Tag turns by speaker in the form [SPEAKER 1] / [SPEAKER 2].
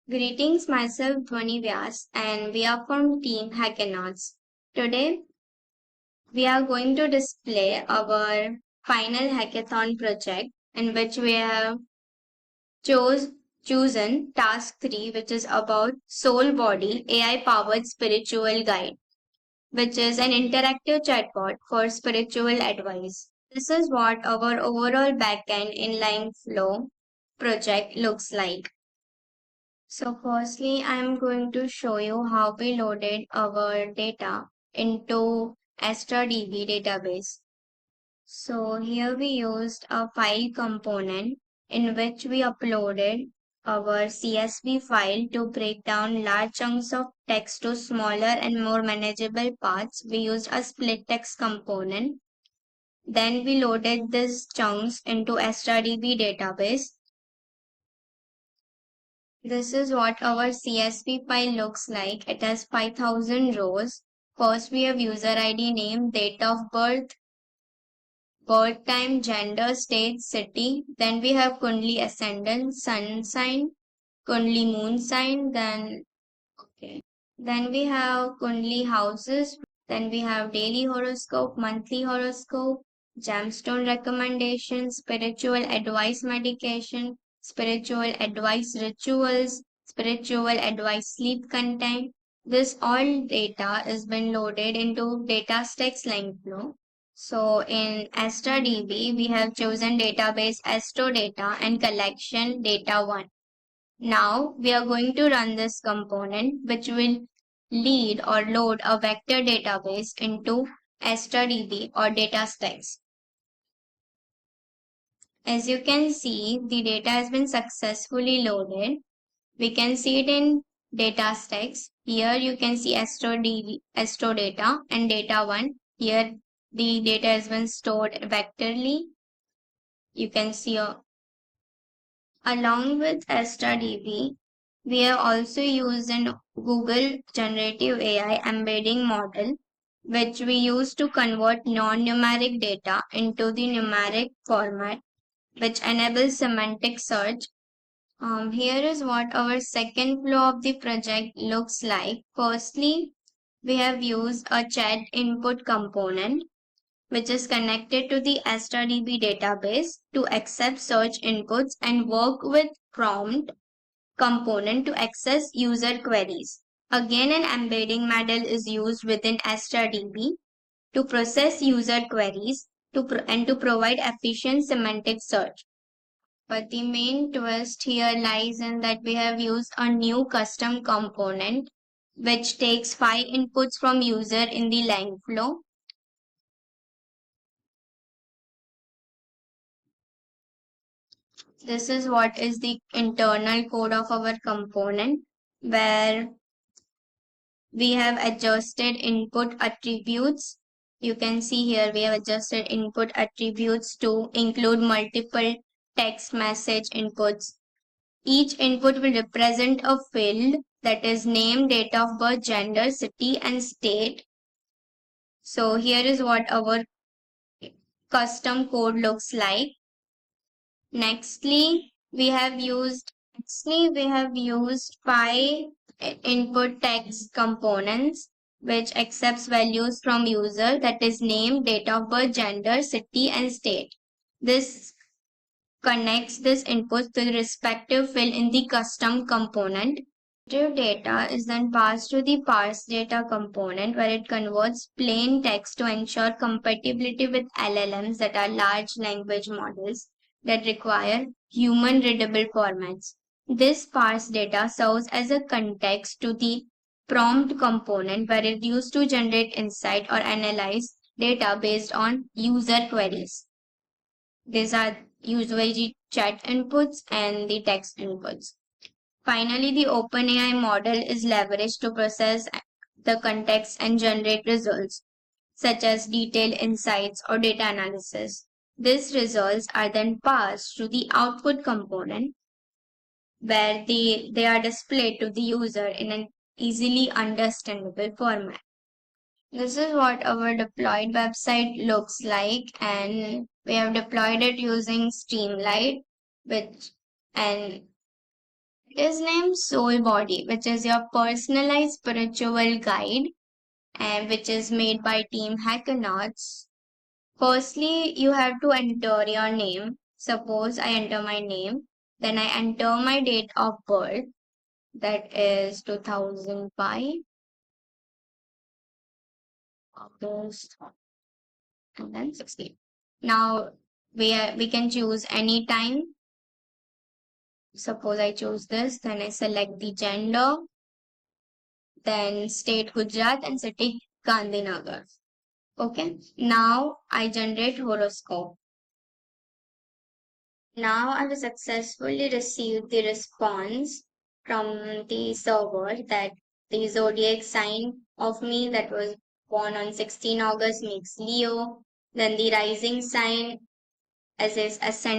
[SPEAKER 1] Greetings, myself Dhwani Vyas, and we are from Team Hackonauts. Today, we are going to display our final hackathon project in which we have chose chosen task 3, which is about SoulBuddy AI powered spiritual guide, which is an interactive chatbot for spiritual advice. This is what our overall backend inline flow project looks like. So firstly, I'm going to show you how we loaded our data into AstraDB database. So here we used a file component in which we uploaded our CSV file to break down large chunks of text to smaller and more manageable parts. We used a split text component. Then we loaded these chunks into AstraDB database. This is what our CSV file looks like. It has 5000 rows. First we have user ID, name, date of birth, birth time, gender, state, city. Then we have Kundli ascendant, sun sign, Kundli moon sign. Then we have Kundli houses. Then we have daily horoscope, monthly horoscope, gemstone recommendations, spiritual advice medication, spiritual advice rituals, spiritual advice sleep content. This all data is been loaded into data stacks line flow. So in AstraDB, we have chosen database AstroData and collection data1. Now we are going to run this component which will lead or load a vector database into AstraDB or data stacks. As you can see, the data has been successfully loaded. We can see it in data stacks. Here you can see AstroData and data1. Here the data has been stored vectorly. You can see along with AstraDB, we have also used an Google Generative AI embedding model, which we use to convert non-numeric data into the numeric format, which enables semantic search. Here is what our second flow of the project looks like. Firstly, we have used a chat input component, which is connected to the AstraDB database to accept search inputs and work with prompt component to access user queries. Again, an embedding model is used within AstraDB to process user queries and to provide efficient semantic search. But the main twist here lies in that we have used a new custom component which takes 5 inputs from user in the line flow. This is what is the internal code of our component, where we have adjusted input attributes. You can see here we have adjusted input attributes to include multiple text message inputs. Each input will represent a field that is name, date of birth, gender, city, and state. So here is what our custom code looks like. Nextly, we have used 5 input text components which accepts values from user, that is name, date of birth, gender, city, and state. This connects this input to the respective field in the custom component. Data is then passed to the parse data component, where it converts plain text to ensure compatibility with LLMs, that are large language models that require human readable formats. This parse data serves as a context to the prompt component, where it used to generate insight or analyze data based on user queries. These are usually chat inputs and the text inputs. Finally, the OpenAI model is leveraged to process the context and generate results, such as detailed insights or data analysis. These results are then passed to the output component, where they are displayed to the user in an easily understandable format. This is what our deployed website looks like, and we have deployed it using Streamlight, which and is named SoulBuddy, which is your personalized spiritual guide and which is made by Team Hackonauts. Firstly, you have to enter your name. Suppose I enter my name, then I enter my date of birth, that is 2005, August, and then 16. Now we can choose any time. Suppose I choose this, then I select the gender, then state Gujarat and city Gandhinagar. Okay, now I generate horoscope. Now I have successfully received the response from the server that the zodiac sign of me that was born on 16 August makes Leo. Then the rising sign as is ascendant